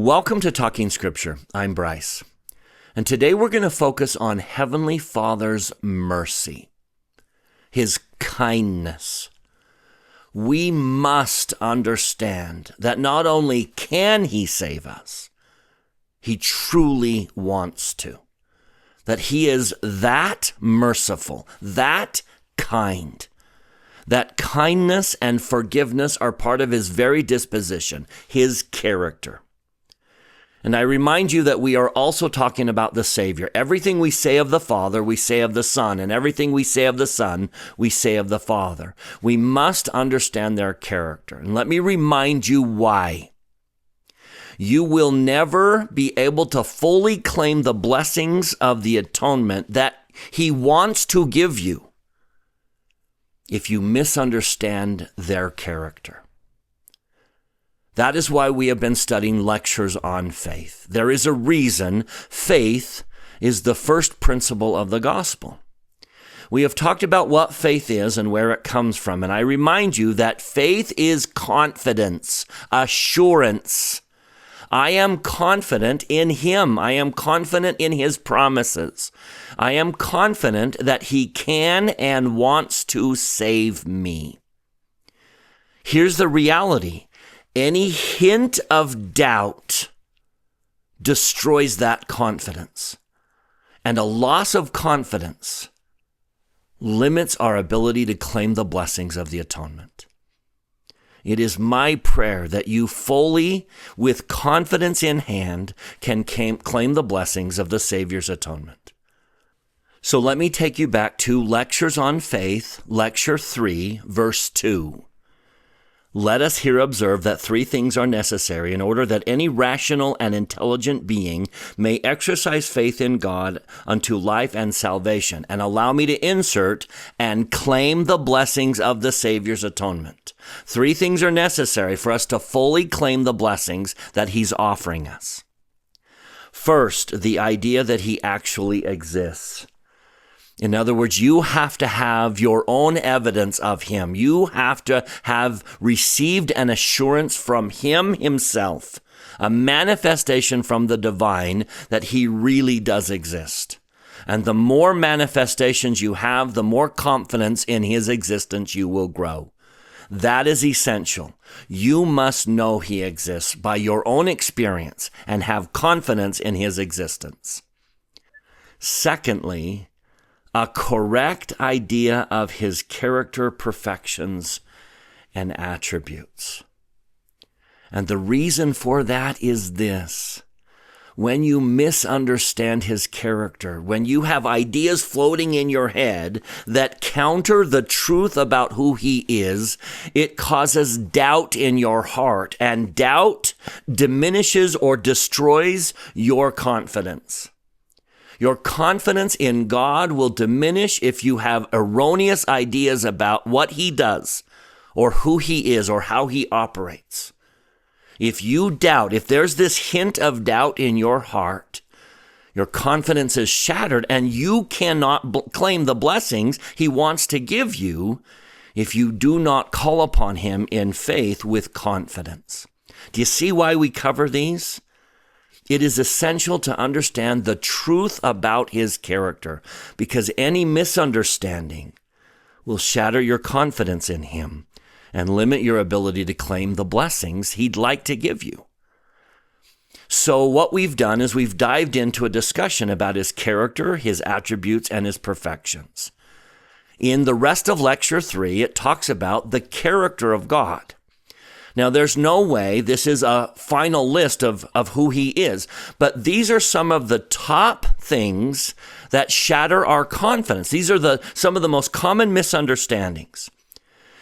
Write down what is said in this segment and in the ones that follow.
Welcome to Talking Scripture. I'm Bryce. And today we're going to focus on Heavenly Father's mercy, His kindness. We must understand that not only can He save us, He truly wants to. That He is that merciful, that kind. That kindness and forgiveness are part of His very disposition, His character. And I remind you that we are also talking about the Savior. Everything we say of the Father, we say of the Son. And everything we say of the Son, we say of the Father. We must understand their character. And let me remind you why. You will never be able to fully claim the blessings of the atonement that He wants to give you if you misunderstand their character. That is why we have been studying lectures on faith. There is a reason faith is the first principle of the gospel. We have talked about what faith is and where it comes from, and I remind you that faith is confidence, assurance. I am confident in Him. I am confident in His promises. I am confident that He can and wants to save me. Here's the reality. Any hint of doubt destroys that confidence. And a loss of confidence limits our ability to claim the blessings of the atonement. It is my prayer that you fully, with confidence in hand, can claim the blessings of the Savior's atonement. So let me take you back to Lectures on Faith, Lecture 3, Verse 2. Let us here observe that three things are necessary in order that any rational and intelligent being may exercise faith in God unto life and salvation. And allow me to insert and claim the blessings of the Savior's atonement. Three things are necessary for us to fully claim the blessings that He's offering us. First, the idea that He actually exists. In other words, you have to have your own evidence of Him. You have to have received an assurance from Him Himself, a manifestation from the divine that He really does exist. And the more manifestations you have, the more confidence in His existence you will grow. That is essential. You must know He exists by your own experience and have confidence in His existence. Secondly, a correct idea of His character, perfections, and attributes. And the reason for that is this. When you misunderstand His character, when you have ideas floating in your head that counter the truth about who He is, it causes doubt in your heart, and doubt diminishes or destroys your confidence. Your confidence in God will diminish if you have erroneous ideas about what He does or who He is or how He operates. If you doubt, if there's this hint of doubt in your heart, your confidence is shattered and you cannot claim the blessings He wants to give you if you do not call upon Him in faith with confidence. Do you see why we cover these? It is essential to understand the truth about His character, because any misunderstanding will shatter your confidence in Him and limit your ability to claim the blessings He'd like to give you. So what we've done is we've dived into a discussion about His character, His attributes, and His perfections. In the rest of Lecture 3, it talks about the character of God. Now, there's no way this is a final list of who He is, but these are some of the top things that shatter our confidence. These are some of the most common misunderstandings.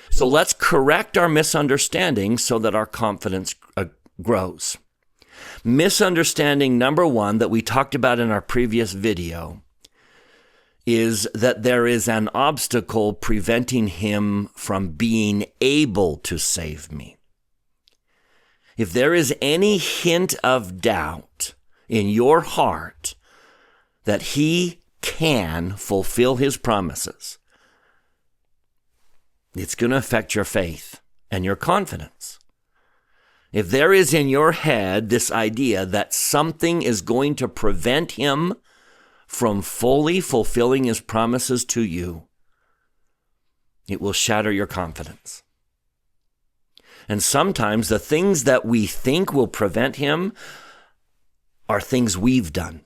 So let's correct our misunderstandings so that our confidence grows. Misunderstanding number one that we talked about in our previous video is that there is an obstacle preventing Him from being able to save me. If there is any hint of doubt in your heart that He can fulfill His promises, it's going to affect your faith and your confidence. If there is in your head this idea that something is going to prevent him from fully fulfilling his promises to you, it will shatter your confidence. And sometimes the things that we think will prevent him are things we've done.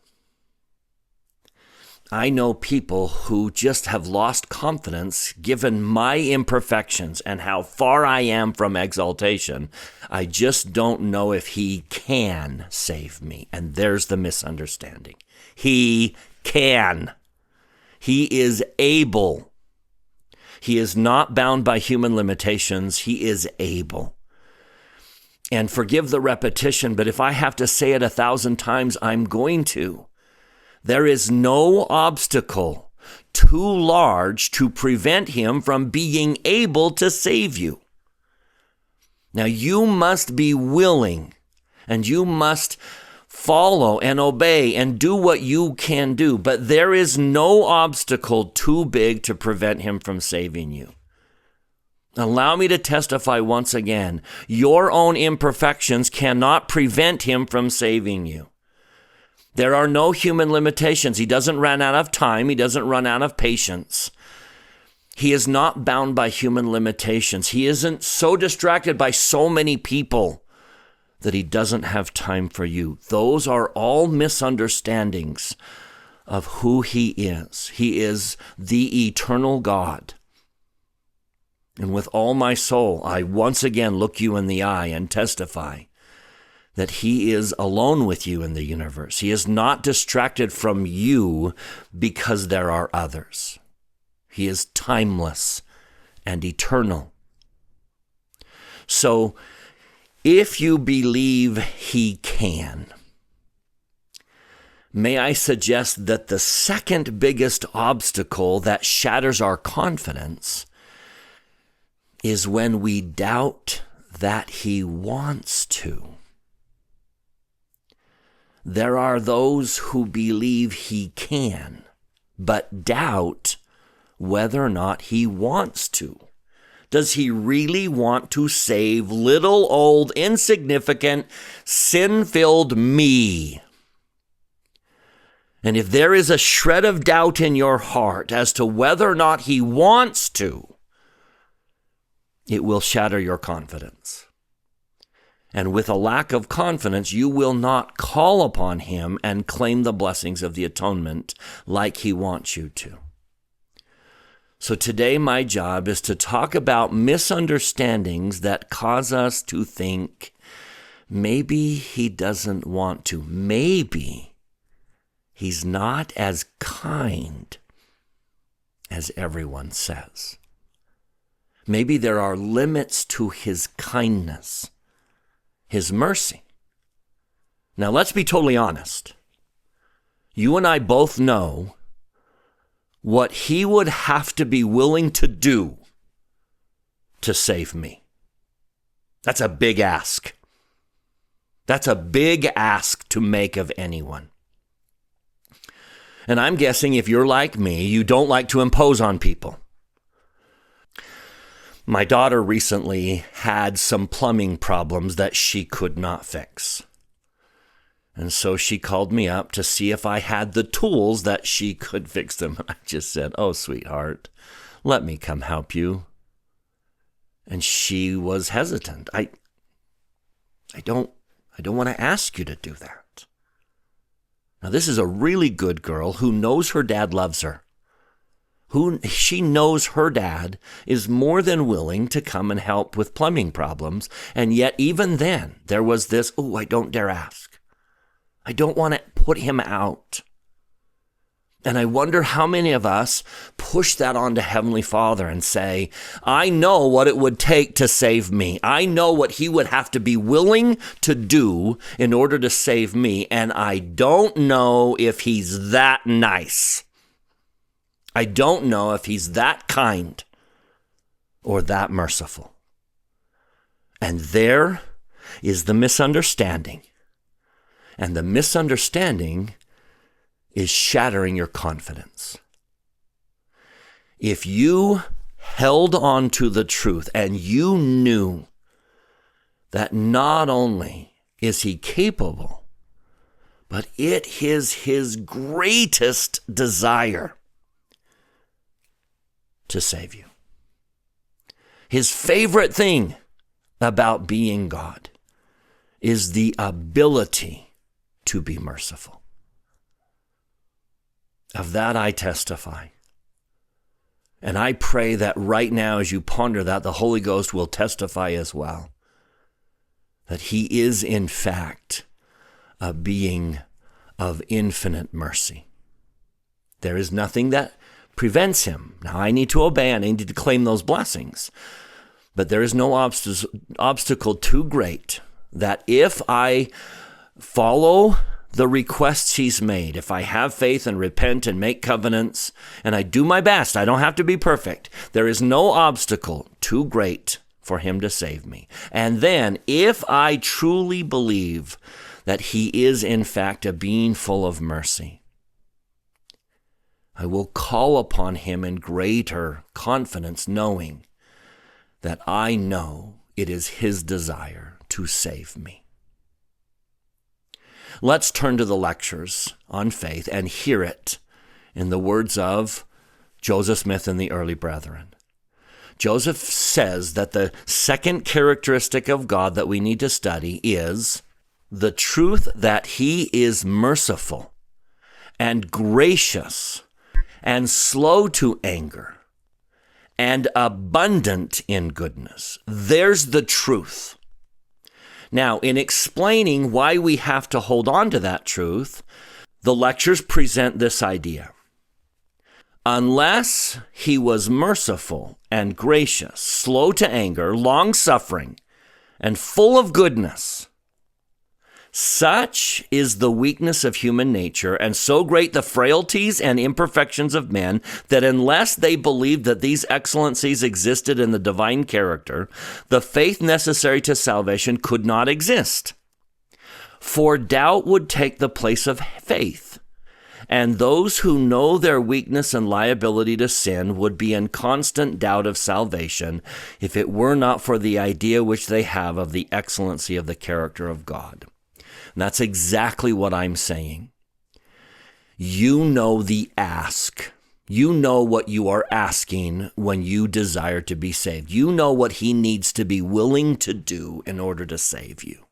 I know people who just have lost confidence given my imperfections and how far I am from exaltation. I just don't know if he can save me. And there's the misunderstanding. He can. He is able. He is not bound by human limitations. He is able. And forgive the repetition, but if I have to say it 1,000 times, I'm going to. There is no obstacle too large to prevent him from being able to save you. Now, you must be willing, and you must follow and obey and do what you can do, but there is no obstacle too big to prevent him from saving you. Allow me to testify once again, your own imperfections cannot prevent him from saving you. There are no human limitations. He doesn't run out of time. He doesn't run out of patience. He is not bound by human limitations. He isn't so distracted by so many people that he doesn't have time for you. Those are all misunderstandings of who he is. He is the eternal God. And with all my soul, I once again look you in the eye and testify that he is alone with you in the universe. He is not distracted from you because there are others. He is timeless and eternal. So, if you believe he can, may I suggest that the second biggest obstacle that shatters our confidence is when we doubt that he wants to. There are those who believe he can, but doubt whether or not he wants to. Does he really want to save little, old, insignificant, sin-filled me? And if there is a shred of doubt in your heart as to whether or not he wants to, it will shatter your confidence. And with a lack of confidence, you will not call upon him and claim the blessings of the atonement like he wants you to. So today, my job is to talk about misunderstandings that cause us to think maybe he doesn't want to. Maybe he's not as kind as everyone says. Maybe there are limits to his kindness, his mercy. Now, let's be totally honest. You and I both know what he would have to be willing to do to save me. That's a big ask. That's a big ask to make of anyone. And I'm guessing if you're like me, you don't like to impose on people. My daughter recently had some plumbing problems that she could not fix. And so she called me up to see if I had the tools that she could fix them. I just said, "Oh, sweetheart, let me come help you." And she was hesitant. I don't want to ask you to do that. Now, this is a really good girl who knows her dad loves her. She knows her dad is more than willing to come and help with plumbing problems. And yet, even then, there was this, I don't dare ask. I don't want to put him out. And I wonder how many of us push that onto Heavenly Father and say, I know what it would take to save me. I know what he would have to be willing to do in order to save me. And I don't know if he's that nice. I don't know if he's that kind or that merciful. And there is the misunderstanding. And the misunderstanding is shattering your confidence. If you held on to the truth and you knew that not only is he capable, but it is his greatest desire to save you. His favorite thing about being God is the ability to be merciful. Of that I testify. And I pray that right now as you ponder that, the Holy Ghost will testify as well. That he is in fact a being of infinite mercy. There is nothing that prevents him. Now I need to obey and I need to claim those blessings. But there is no obstacle too great that if I follow the requests he's made, if I have faith and repent and make covenants, and I do my best, I don't have to be perfect. There is no obstacle too great for him to save me. And then if I truly believe that he is in fact a being full of mercy, I will call upon him in greater confidence, knowing that I know it is his desire to save me. Let's turn to the lectures on faith and hear it in the words of Joseph Smith and the early brethren. Joseph says that the second characteristic of God that we need to study is the truth that he is merciful and gracious and slow to anger and abundant in goodness. There's the truth. Now, in explaining why we have to hold on to that truth, the lectures present this idea. Unless he was merciful and gracious, slow to anger, long-suffering, and full of goodness, such is the weakness of human nature, and so great the frailties and imperfections of men, that unless they believed that these excellencies existed in the divine character, the faith necessary to salvation could not exist. For doubt would take the place of faith, and those who know their weakness and liability to sin would be in constant doubt of salvation if it were not for the idea which they have of the excellency of the character of God. And that's exactly what I'm saying. You know the ask. You know what you are asking when you desire to be saved. You know what he needs to be willing to do in order to save you.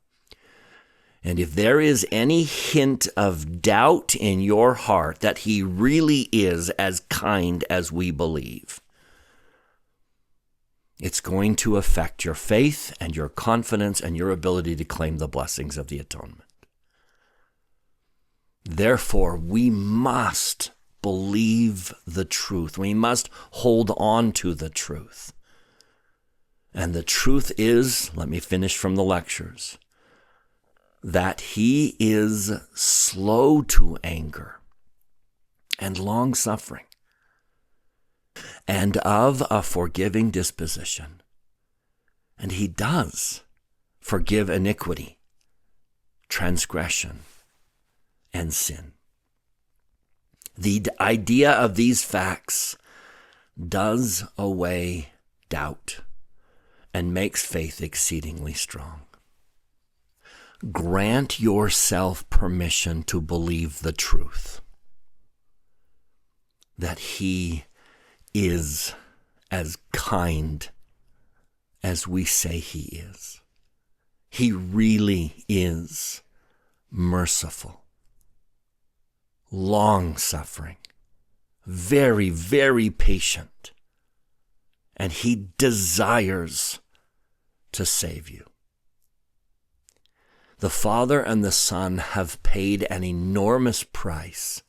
And if there is any hint of doubt in your heart that he really is as kind as we believe, it's going to affect your faith and your confidence and your ability to claim the blessings of the atonement. Therefore, we must believe the truth. We must hold on to the truth. And the truth is, let me finish from the lectures, that he is slow to anger and long-suffering and of a forgiving disposition. And he does forgive iniquity, transgression, and sin. The idea of these facts does away doubt and makes faith exceedingly strong. Grant yourself permission to believe the truth that he is as kind as we say he is. He really is merciful, long-suffering, very, very patient, and he desires to save you. The Father and the Son have paid an enormous price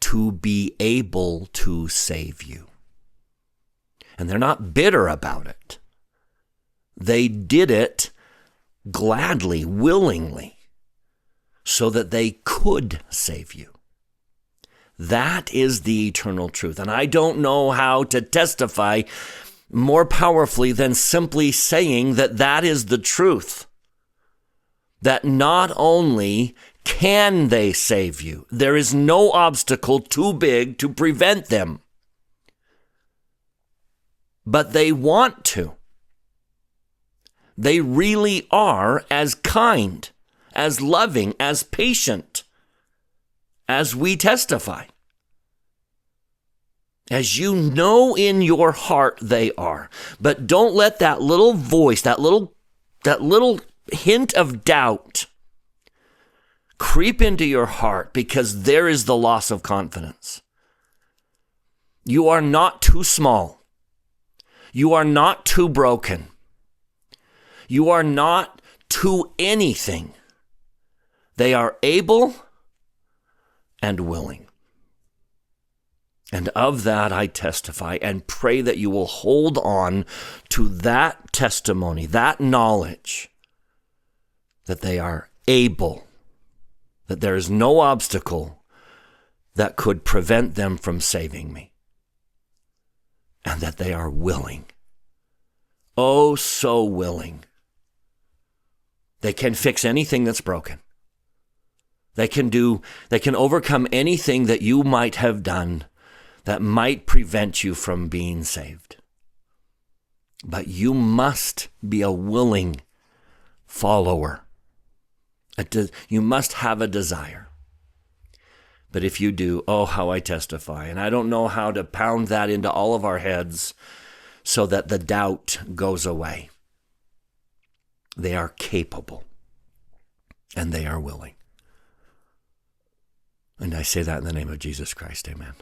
to be able to save you. And they're not bitter about it. They did it gladly, willingly, so that they could save you. That is the eternal truth. And I don't know how to testify more powerfully than simply saying that that is the truth. That not only can they save you, there is no obstacle too big to prevent them, but they want to. They really are as kind, as loving, as patient as we testify. As you know in your heart they are. But don't let that little voice, that little hint of doubt creep into your heart, because there is the loss of confidence. You are not too small. You are not too broken. You are not too anything. They are able and willing. And of that I testify and pray that you will hold on to that testimony, that knowledge, that they are able, that there is no obstacle that could prevent them from saving me, and that they are willing. Oh, so willing. They can fix anything that's broken. They can overcome anything that you might have done that might prevent you from being saved. But you must be a willing follower. You must have a desire. But if you do, oh, how I testify. And I don't know how to pound that into all of our heads so that the doubt goes away. They are capable and they are willing. And I say that in the name of Jesus Christ. Amen.